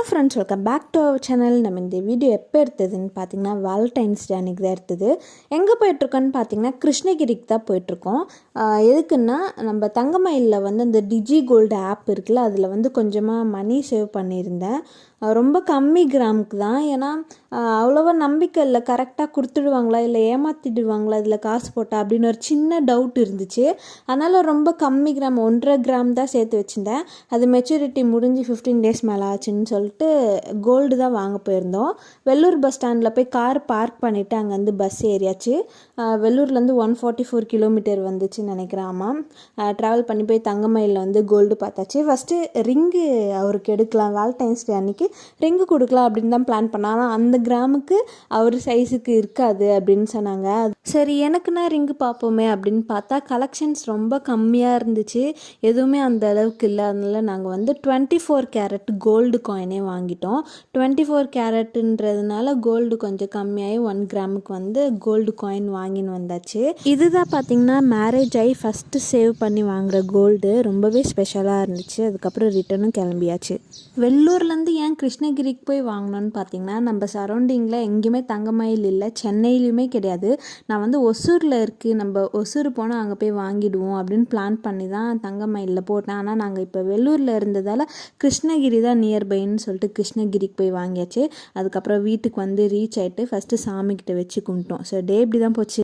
Friends, welcome back to our channel. நம்ம இந்த video எப்போ எடுத்ததுன்னு பார்த்தீங்கன்னா வேலண்டைன்ஸ் டே அன்றைக்கி தான் எடுத்தது. எங்கே போயிட்டுருக்கோன்னு பார்த்தீங்கன்னா கிருஷ்ணகிரிக்கு தான் போயிட்டுருக்கோம். எதுக்குன்னா நம்ம தங்கமயிலில் வந்து அந்த டிஜி கோல்டு ஆப் இருக்குல்ல, அதில் வந்து கொஞ்சமாக மணி சேவ் பண்ணியிருந்தேன். ரொம்ப கம்மி கிராமுக்கு தான். ஏன்னா அவ்வளோவா நம்பிக்கை இல்லை, கரெக்டாக கொடுத்துடுவாங்களா இல்லை ஏமாற்றிடுவாங்களா இதில் காசு போட்டால் அப்படின்னு ஒரு சின்ன டவுட் இருந்துச்சு. அதனால் ரொம்ப கம்மி கிராம் 1.5 கிராம் தான் சேர்த்து வச்சுருந்தேன். அது மெச்சூரிட்டி முடிஞ்சு 15 டேஸ் மேலே ஆச்சுன்னு சொல்லிட்டு கோல்டு தான் வாங்க போயிருந்தோம். வெள்ளூர் பஸ் ஸ்டாண்டில் போய் கார் பார்க் பண்ணிவிட்டு அங்கேருந்து பஸ் ஏறியாச்சு. வெள்ளூர்லேருந்து 144 கிலோமீட்டர் வந்துச்சுன்னு நினைக்கிறேன். ஆமாம், ட்ராவல் பண்ணி போய் தங்கமயிலில் வந்து கோல்டு பார்த்தாச்சு. ஃபஸ்ட்டு ரிங்கு அவருக்கு எடுக்கலாம், வேலண்டைன்ஸ் டே அன்றைக்கி ரிங்கு கொடுக்கலாம் அப்படின்னு தான் பிளான் பண்ணேன். ஆனால் அந்த கிராமுக்கு அவர் சைஸுக்கு இருக்காது அப்படின்னு சொன்னாங்க. சரி, எனக்குன்னா ரிங்கு பார்ப்போமே அப்படின்னு பார்த்தா கலெக்ஷன்ஸ் ரொம்ப கம்மியாக இருந்துச்சு, எதுவுமே அந்த அளவுக்கு இல்லை. அதனால் நாங்கள் வந்து 24 கேரட் கோல்டு காயினே வாங்கிட்டோம். 24 கேரட்டுன்றதுனால கோல்டு கொஞ்சம் கம்மியாகி 1 கிராமுக்கு வந்து கோல்டு காயின் வாங்கின்னு வந்தாச்சு. இதுதான் பார்த்திங்கன்னா மேரேஜ் ஆகி ஃபஸ்ட்டு சேவ் பண்ணி வாங்குகிற கோல்டு. ரொம்பவே ஸ்பெஷலாக இருந்துச்சு. அதுக்கப்புறம் ரிட்டனும் கிளம்பியாச்சு. வெள்ளூர்லேருந்து ஏன் கிருஷ்ணகிரிக்கு போய் வாங்கினோன்னு பார்த்தீங்கன்னா, நம்ம சரௌண்டிங்கில் எங்கேயுமே தங்கமயில் இல்லை, சென்னையிலையுமே கிடையாது. நான் வந்து ஒசூரில் இருக்குது, நம்ம ஒசூர் போனால் அங்கே போய் வாங்கிடுவோம் அப்படின்னு பிளான் பண்ணி தான் தங்கமயிலில் போட்டேன். ஆனால் நாங்கள் இப்போ வெள்ளூரில் இருந்ததால் கிருஷ்ணகிரி தான் நியர்பைன்னு சொல்லிட்டு கிருஷ்ணகிரிக்கு போய் வாங்கியாச்சு. அதுக்கப்புறம் வீட்டுக்கு வந்து ரீச் ஆகிட்டு ஃபஸ்ட்டு சாமிக்கிட்ட வச்சு கும்பிட்டோம். ஸோ டே இப்படி தான் போச்சு.